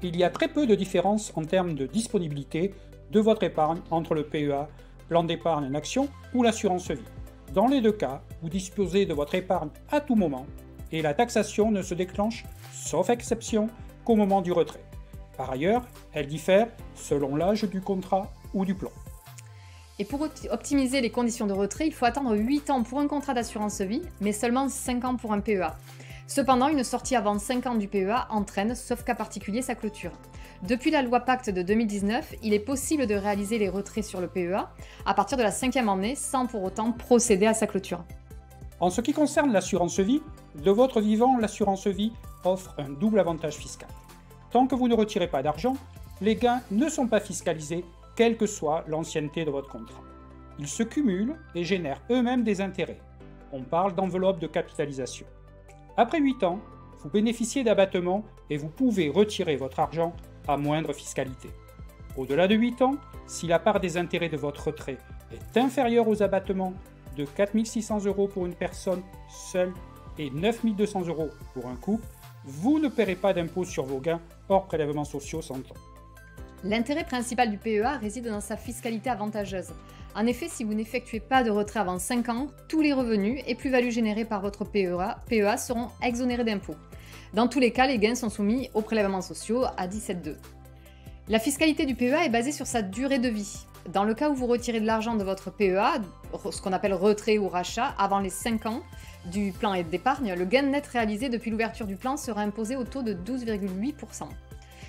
il y a très peu de différence en termes de disponibilité de votre épargne entre le PEA, plan d'épargne en action ou l'assurance vie. Dans les deux cas, vous disposez de votre épargne à tout moment et la taxation ne se déclenche, sauf exception, qu'au moment du retrait. Par ailleurs, elle diffère selon l'âge du contrat ou du plan. Et pour optimiser les conditions de retrait, il faut attendre 8 ans pour un contrat d'assurance vie, mais seulement 5 ans pour un PEA. Cependant, une sortie avant 5 ans du PEA entraîne, sauf cas particulier, sa clôture. Depuis la loi Pacte de 2019, il est possible de réaliser les retraits sur le PEA à partir de la 5e année sans pour autant procéder à sa clôture. En ce qui concerne l'assurance vie, de votre vivant, l'assurance vie offre un double avantage fiscal. Tant que vous ne retirez pas d'argent, les gains ne sont pas fiscalisés, quelle que soit l'ancienneté de votre contrat. Ils se cumulent et génèrent eux-mêmes des intérêts. On parle d'enveloppe de capitalisation. Après 8 ans, vous bénéficiez d'abattements et vous pouvez retirer votre argent à moindre fiscalité. Au-delà de 8 ans, si la part des intérêts de votre retrait est inférieure aux abattements de 4 600 € pour une personne seule et 9 200 € pour un couple, vous ne paierez pas d'impôt sur vos gains hors prélèvements sociaux 100 ans. L'intérêt principal du PEA réside dans sa fiscalité avantageuse. En effet, si vous n'effectuez pas de retrait avant 5 ans, tous les revenus et plus-values générés par votre PEA seront exonérés d'impôts. Dans tous les cas, les gains sont soumis aux prélèvements sociaux à 17,2. La fiscalité du PEA est basée sur sa durée de vie. Dans le cas où vous retirez de l'argent de votre PEA, ce qu'on appelle retrait ou rachat, avant les 5 ans du plan d'épargne, le gain net réalisé depuis l'ouverture du plan sera imposé au taux de 12,8%.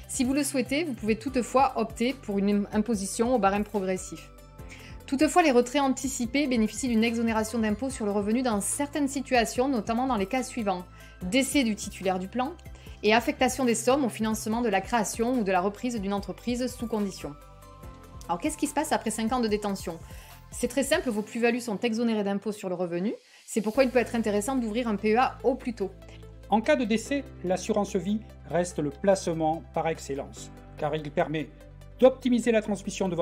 Si vous le souhaitez, vous pouvez toutefois opter pour une imposition au barème progressif. Toutefois, les retraits anticipés bénéficient d'une exonération d'impôt sur le revenu dans certaines situations, notamment dans les cas suivants: décès du titulaire du plan et affectation des sommes au financement de la création ou de la reprise d'une entreprise sous condition. Alors qu'est-ce qui se passe après 5 ans de détention? C'est très simple, vos plus-values sont exonérées d'impôt sur le revenu, c'est pourquoi il peut être intéressant d'ouvrir un PEA au plus tôt. En cas de décès, l'assurance vie reste le placement par excellence, car il permet d'optimiser la transmission de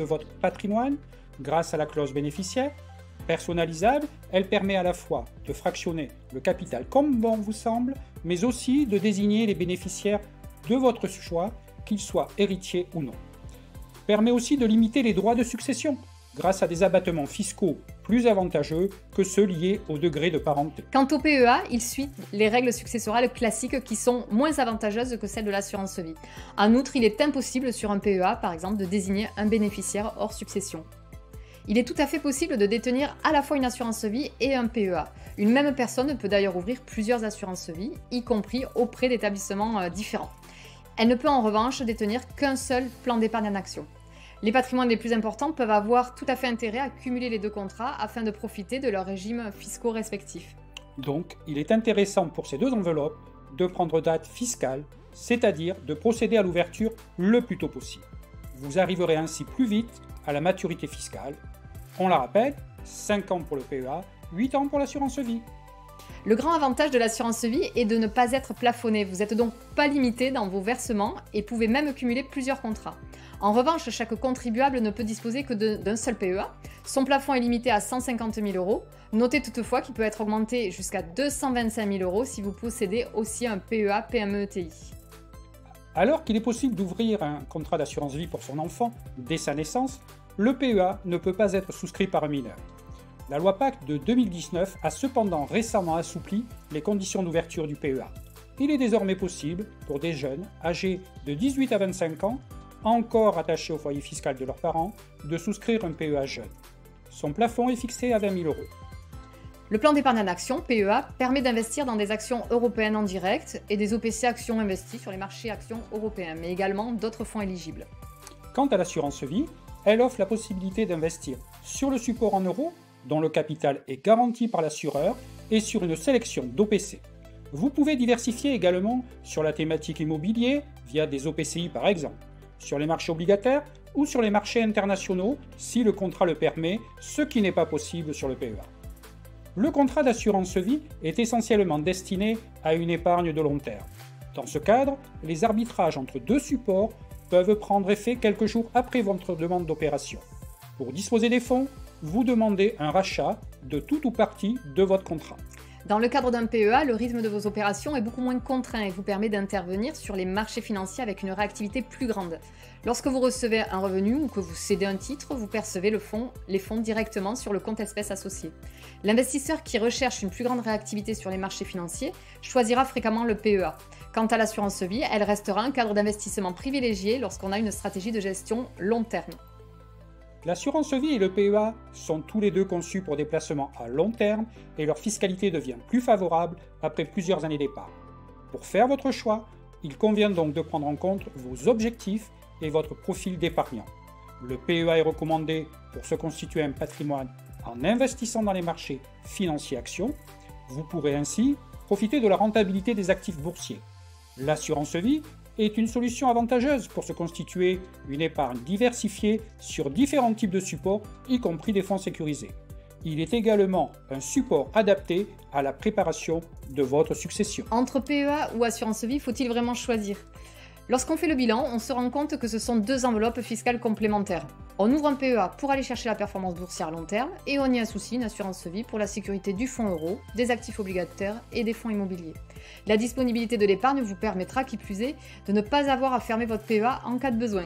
votre patrimoine grâce à la clause bénéficiaire. Personnalisable, elle permet à la fois de fractionner le capital comme bon vous semble, mais aussi de désigner les bénéficiaires de votre choix, qu'ils soient héritiers ou non. Permet aussi de limiter les droits de succession, grâce à des abattements fiscaux plus avantageux que ceux liés au degré de parenté. Quant au PEA, il suit les règles successorales classiques qui sont moins avantageuses que celles de l'assurance vie. En outre, il est impossible sur un PEA, par exemple, de désigner un bénéficiaire hors succession. Il est tout à fait possible de détenir à la fois une assurance vie et un PEA. Une même personne peut d'ailleurs ouvrir plusieurs assurances vie, y compris auprès d'établissements différents. Elle ne peut en revanche détenir qu'un seul plan d'épargne en action. Les patrimoines les plus importants peuvent avoir tout à fait intérêt à cumuler les deux contrats afin de profiter de leurs régimes fiscaux respectifs. Donc, il est intéressant pour ces deux enveloppes de prendre date fiscale, c'est-à-dire de procéder à l'ouverture le plus tôt possible. Vous arriverez ainsi plus vite à la maturité fiscale. On la rappelle, 5 ans pour le PEA, 8 ans pour l'assurance vie. Le grand avantage de l'assurance vie est de ne pas être plafonné. Vous n'êtes donc pas limité dans vos versements et pouvez même cumuler plusieurs contrats. En revanche, chaque contribuable ne peut disposer que d'un seul PEA. Son plafond est limité à 150 000 €. Notez toutefois qu'il peut être augmenté jusqu'à 225 000 € si vous possédez aussi un PEA PME-ETI. Alors qu'il est possible d'ouvrir un contrat d'assurance vie pour son enfant dès sa naissance, le PEA ne peut pas être souscrit par un mineur. La loi Pacte de 2019 a cependant récemment assoupli les conditions d'ouverture du PEA. Il est désormais possible pour des jeunes âgés de 18 à 25 ans, encore attachés au foyer fiscal de leurs parents, de souscrire un PEA jeune. Son plafond est fixé à 20 000 €. Le plan d'épargne en action, PEA, permet d'investir dans des actions européennes en direct et des OPC actions investies sur les marchés actions européens, mais également d'autres fonds éligibles. Quant à l'assurance vie, elle offre la possibilité d'investir sur le support en euros, dont le capital est garanti par l'assureur, et sur une sélection d'OPC. Vous pouvez diversifier également sur la thématique immobilier, via des OPCI par exemple, sur les marchés obligataires ou sur les marchés internationaux si le contrat le permet, ce qui n'est pas possible sur le PEA. Le contrat d'assurance vie est essentiellement destiné à une épargne de long terme. Dans ce cadre, les arbitrages entre deux supports peuvent prendre effet quelques jours après votre demande d'opération. Pour disposer des fonds, vous demandez un rachat de tout ou partie de votre contrat. Dans le cadre d'un PEA, le rythme de vos opérations est beaucoup moins contraint et vous permet d'intervenir sur les marchés financiers avec une réactivité plus grande. Lorsque vous recevez un revenu ou que vous cédez un titre, vous percevez les fonds directement sur le compte espèce associé. L'investisseur qui recherche une plus grande réactivité sur les marchés financiers choisira fréquemment le PEA. Quant à l'assurance vie, elle restera un cadre d'investissement privilégié lorsqu'on a une stratégie de gestion long terme. L'assurance vie et le PEA sont tous les deux conçus pour des placements à long terme et leur fiscalité devient plus favorable après plusieurs années d'épargne. Pour faire votre choix, il convient donc de prendre en compte vos objectifs et votre profil d'épargnant. Le PEA est recommandé pour se constituer un patrimoine en investissant dans les marchés financiers actions. Vous pourrez ainsi profiter de la rentabilité des actifs boursiers. L'assurance vie est une solution avantageuse pour se constituer une épargne diversifiée sur différents types de supports, y compris des fonds sécurisés. Il est également un support adapté à la préparation de votre succession. Entre PEA ou assurance vie, faut-il vraiment choisir ? Lorsqu'on fait le bilan, on se rend compte que ce sont deux enveloppes fiscales complémentaires. On ouvre un PEA pour aller chercher la performance boursière à long terme et on y associe une assurance vie pour la sécurité du fonds euro, des actifs obligataires et des fonds immobiliers. La disponibilité de l'épargne vous permettra, qui plus est, de ne pas avoir à fermer votre PEA en cas de besoin.